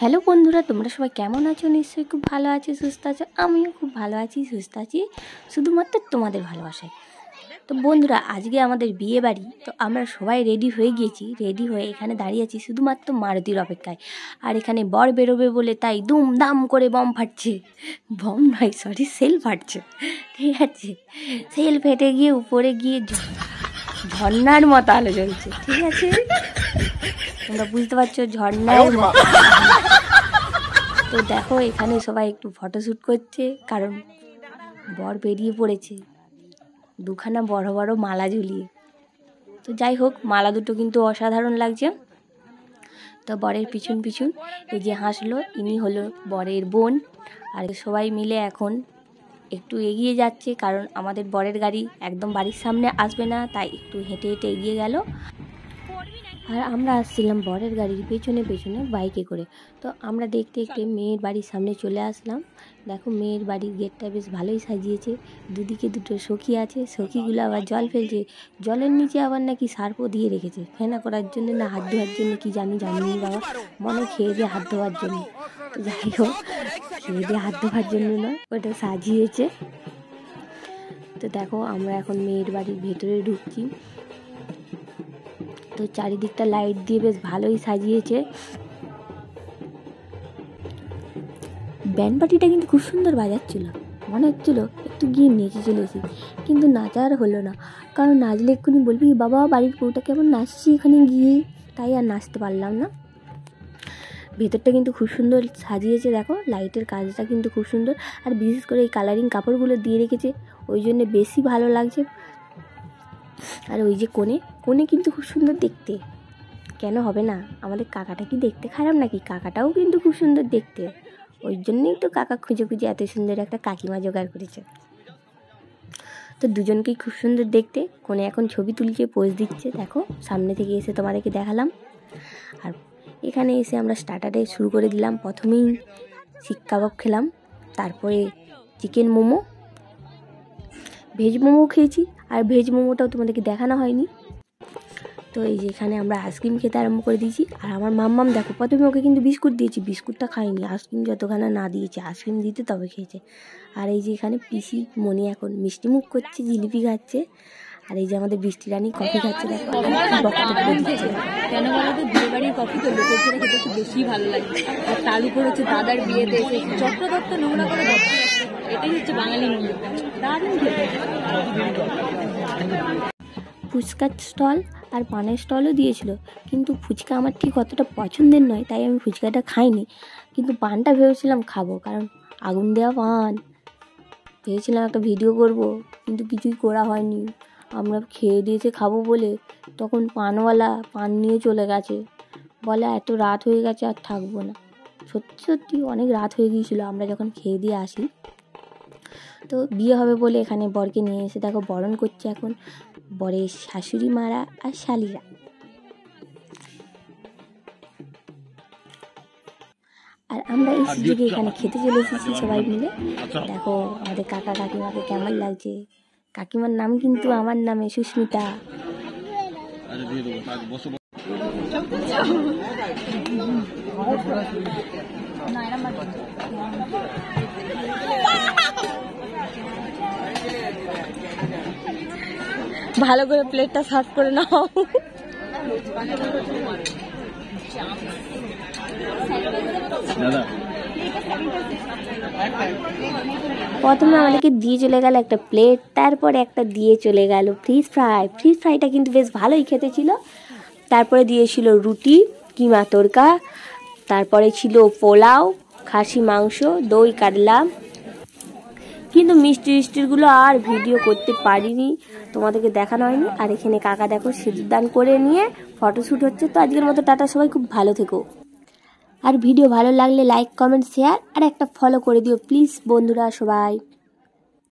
Hello বন্ধুরা, তোমরা সবাই কেমন আছো? নিশ্চয়ই খুব ভালো আছো, সুস্থ আছো। আমিও খুব ভালো আছি, সুস্থ আছি, শুধুমাত্র তোমাদের ভালোবাসায়। তো বন্ধুরা, আজকে আমাদের বিয়ে বাড়ি। তো আমরা সবাই রেডি হয়ে গিয়েছি, রেডি হয়ে এখানে দাঁড়িয়ে আছি শুধুমাত্র মারুতির অপেক্ষায়। আর এখানে বর বেরোবে বলে তাই দুম দাম করে বম ফাটছে। বম নয়, সরি, সেল ফাটছে। ঠিক আছে, সেল ফেটে গিয়ে উপরে গিয়ে ঝর্ণার মতো আলো জ্বলছে। ঠিক আছে, তোমরা বুঝতে পারছো, ঝর্ণার মতো। তো দেখো, এখানে সবাই একটু ফটোশ্যুট করছে, কারণ বর বেরিয়ে পড়েছে দুখানা বড় বড় মালা ঝুলিয়ে। তো যাই হোক, মালা দুটো কিন্তু অসাধারণ লাগছে। তো বরের পিছন পিছন এই যে হাসলো, ইনি হলো বরের বোন। আর সবাই মিলে এখন একটু এগিয়ে যাচ্ছে, কারণ আমাদের বরের গাড়ি একদম বাড়ির সামনে আসবে না, তাই একটু হেঁটে হেঁটে এগিয়ে গেল। আর আমরা আসছিলাম বরের গাড়ির পেছনে পেছনে বাইকে করে। তো আমরা দেখতে দেখতে মেয়ের বাড়ির সামনে চলে আসলাম। দেখো, মেয়ের বাড়ির গেটটা বেশ ভালোই সাজিয়েছে। দুদিকে দুটো সখী আছে, সখীগুলো আবার জল ফেলছে। জলের নিচে আবার নাকি সার্পও দিয়ে রেখেছে, ফেনা করার জন্য না হাত ধোয়ার জন্য, কি জানি বাবা, মনে খেয়ে দিয়ে হাত ধোয়ার জন্য। তো যাই হোক, খেয়ে দিয়ে হাত ধোয়ার জন্য না, ওটা সাজিয়েছে। তো দেখো, আমরা এখন মেয়ের বাড়ির ভেতরে ঢুকছি। তো চারিদিকটা লাইট দিয়ে বেশ ভালোই সাজিয়েছে। ব্যান্ড পার্টিটা কিন্তু খুব সুন্দর বাজাচ্ছিল, মনে হচ্ছিল একটু গিয়ে নেচে চলেছি, কিন্তু নাচা আর হলো না, কারণ নাচলে এক্ষুনি বলবি বাবা বাড়ির বউটা কেমন নাচছি এখানে গিয়ে, তাই আর নাচতে পারলাম না। ভেতরটা কিন্তু খুব সুন্দর সাজিয়েছে, দেখো লাইটের কাজটা কিন্তু খুব সুন্দর। আর বিশেষ করে এই কালারিং কাপড়গুলো দিয়ে রেখেছে, ওই জন্য বেশি ভালো লাগছে। আর ওই যে কোণে কিন্তু খুব সুন্দর দেখতে, কেন হবে না? আমাদের কাকাটা কি দেখতে খারাপ নাকি? কাকাটাও কিন্তু খুব সুন্দর দেখতে, ওই জন্যই তো কাকা খুঁজে খুঁজে এত সুন্দর একটা কাকিমা জোগাড় করেছে। তো দুজনকেই খুব সুন্দর দেখতে। কোণে এখন ছবি তুলছে, পোজ দিচ্ছে। দেখো, সামনে থেকে এসে তোমাদেরকে দেখালাম। আর এখানে এসে আমরা স্টার্টারে শুরু করে দিলাম। প্রথমেই শিক কাবাব খেলাম, তারপরে চিকেন মোমো, ভেজ মোমো খেয়েছি। আর ভেজ মোমোটাও তোমাদেরকে দেখানো হয়নি। তো এই যে এখানে আমরা আইসক্রিম খেতে আরম্ভ করে দিয়েছি। আর আমার মাম্মাম দেখো, প্রথমে ওকে কিন্তু বিস্কুট দিয়েছি, বিস্কুটটা খাইনি, আইসক্রিম যতখানা না দিয়েছে, আইসক্রিম দিতে তবে খেয়েছে। আর এই যে এখানে পিসি মনি এখন মিষ্টি মুখ করছে, জিলিপি খাচ্ছে। আর এই যে আমাদের বৃষ্টি রানী কফি খাচ্ছে। দেখো, বক্তব্য দিচ্ছে। কেন বলো তো, বিয়ে বাড়ির কফি তো লোকের ছেড়ে খেতে একটু বেশি ভালো লাগে। আর তার উপর হচ্ছে দাদার বিয়েতে এসে চট্টদত্ত নোংরা করে বক্তব্য, এটাই হচ্ছে বাঙালি নোংরা। দারুণ খেতে। ফুচকার স্টল আর পানের স্টলও দিয়েছিল, কিন্তু ফুচকা আমার ঠিক অতটা পছন্দের নয়, তাই আমি ফুচকাটা খাইনি। কিন্তু পানটা ভেবেছিলাম খাবো, কারণ আগুন দেওয়া পান। ভেবেছিলাম একটা ভিডিও করব, কিন্তু কিছুই করা হয়নি। আমরা খেয়ে দিয়েছে খাবো বলে, তখন পানওয়ালা পান নিয়ে চলে গেছে, বলে এত রাত হয়ে গেছে আর থাকবো না। সত্যি সত্যি অনেক রাত হয়ে গিয়েছিলো আমরা যখন খেয়ে দিয়ে আসি। তো বিয়ে হবে বলে এখানে বরকে নিয়ে এসে দেখো বরণ করছে এখন বরের শাশুড়ি মারা আর শালিরা। আর আমরা এই সুযোগে এখানে খেতে চলে এসেছি সবাই মিলে। দেখো আমাদের কাকা কাকিমাকে কেমন লাগছে। কাকিমার নাম কিন্তু আমার নামে সুস্মিতা। ভালো করে প্লেটটা সার্ভ করে নাও। প্রথমে আমাদেরকে দিয়ে চলে গেল একটা প্লেট, তারপরে একটা দিয়ে চলে গেল ফিশ ফ্রাই। ফিশ ফ্রাইটা কিন্তু বেশ ভালোই খেতে ছিল। তারপরে দিয়েছিল রুটি, কিমা তরকা, তারপরে ছিল পোলাও, খাসি মাংস, দই কাতলা। কিন্তু মিষ্টিগুলো আর ভিডিও করতে পারিনি, তোমাদেরকে দেখানো হয়নি। আর এখানে কাকা দেখো সিঁদুর দান করে নিয়ে ফটোশ্যুট হচ্ছে। তো আজকের মতো টাটা, সবাই খুব ভালো থেকো। আর ভিডিও ভালো লাগলে লাইক, কমেন্ট, শেয়ার আর একটা ফলো করে দিও প্লিজ বন্ধুরা সবাই।